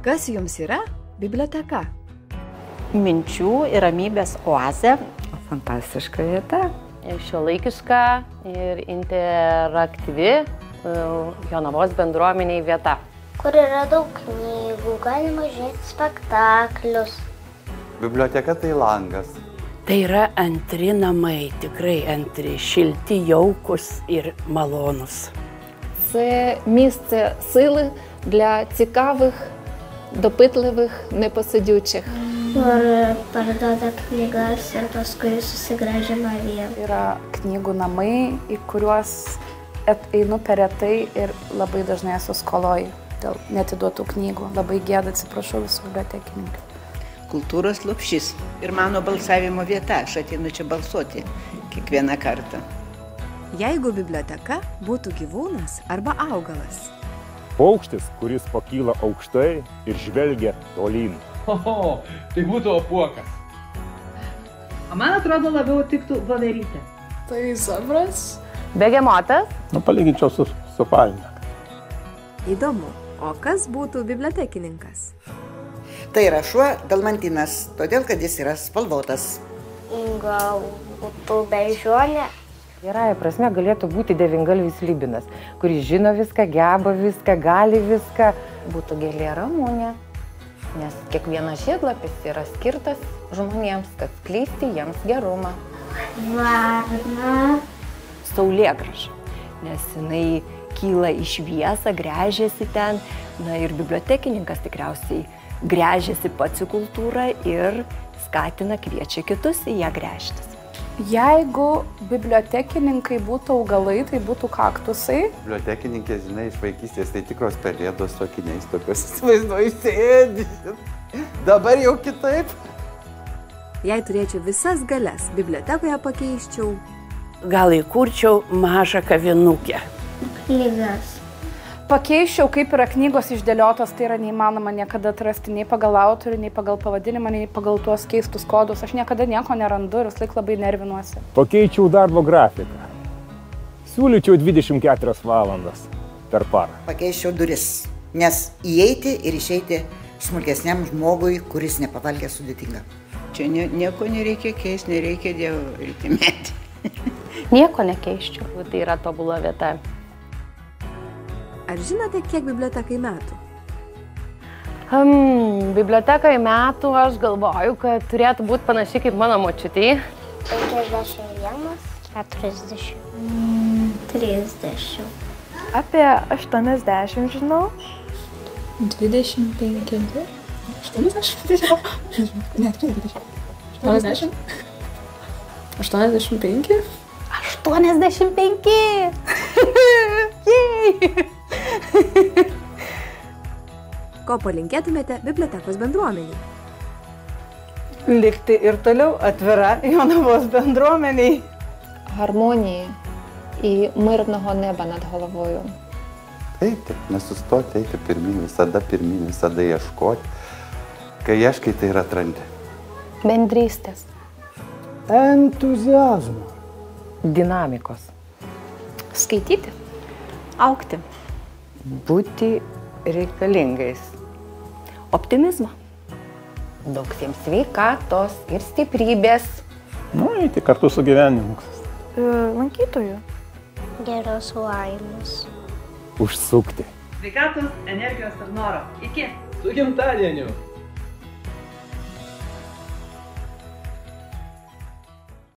Kas jums yra biblioteka? Minčių ir ramybės oazė. Fantastiška vieta. Šiuolaikiška ir interaktyvi Jonavos bendruomeniai vieta. Kur yra daug knygų, galima žiūrėti spektaklius. Biblioteka tai langas. Tai yra antri namai, tikrai antri, шilti, jaukus ir малонус. Це місце сили для цікавих, допитливих, непосидючих. Kur parduoda knygas ir paskui susigrąžina vėl. Yra knygų namai, į kuriuos einu per retai ir labai dažnai esu skoloj dėl neatiduotų knygų. Labai gėda, atsiprašau visų bibliotekininkų. Kultūros lopšys ir mano balsavimo vieta, aš ateinu čia balsuoti kiekvieną kartą. Jeigu biblioteka būtų gyvūnas arba augalas. Paukštis, kuris pakyla aukštai ir žvelgia tolyn. Oho, tai būtų apuokas. O man atrodo labiau tiktų voverytė. Tai zebras. Begemotas. Palyginčiau su palme. Įdomu, o kas būtų bibliotekininkas? Tai yra šuo dalmantinas, todėl kad jis yra spalvotas. Gal būtų beždžionė. Gerąja prasme galėtų būti devyngalvis slibinas, kuris žino viską, geba viską, gali viską. Būtų gėlė Ramunė, nes kiekvienas žiedlapis yra skirtas žmonėms, kad skleisti jiems gerumą. Varna. Saulėgrąža, nes jinai kyla į šviesą, gręžiasi ten. Na ir bibliotekininkas tikriausiai gręžiasi pats į kultūrą ir skatina, kviečia kitus į ją gręžtis. Jeigu bibliotekininkai būtų augalai, tai būtų kaktusai. Bibliotekininkė, žinai, iš vaikystės tai tikros pelėdos su akiniais tokios, įsivaizduoju, sėdi. Dabar jau kitaip. Jei turėčiau visas galias, bibliotekoje pakeiščiau. Gal įkurčiau mažą kavinukę. Knygas. Pakeiščiau, kaip yra knygos išdėliotos, tai yra neįmanoma niekada atrasti nei pagal autorių, nei pagal pavadinimą, nei pagal tuos keistus kodus. Aš niekada nieko nerandu ir vis laik labai nervinuosi. Pakeičiau darbo grafiką. Siūlyčiau 24 valandas per parą. Pakeičiau duris, nes įeiti ir išeiti smulkesniam žmogui, kuris nepavalgė, sudėtinga. Čia nieko nereikia keisti, nereikia dievo įtimėti. Nieko nekeiščiau. Tai yra tobula vieta. Ar žinote, kiek bibliotekai metų? Bibliotekai metų aš galvoju, kad turėtų būti panašiai kaip mano močiutei. 51, 40, 30. Apie 80 žinau. 25. 80? Ne, 20. 80? 85? 85! Ko palinkėtumėte bibliotekos bendruomeniai? Likti ir toliau atvira Jonavos bendruomeniai. Гармонії і мирного неба над головою. Eiti, nesustoti, eiti pirmyn, visada ieškoti. Kai ieškai, tai ir atrandi. Bendrystės. Entuziazmo. Dinamikos. Skaityti. Augti. Būti reikalingais. Optimizmo. Daug jiems sveikatos ir stiprybės. Eiti kartu su gyvenimu. Lankytojų. Geros laimės. Užsukti. Sveikatos, energijos ir noro. Iki. Su gimtadieniu.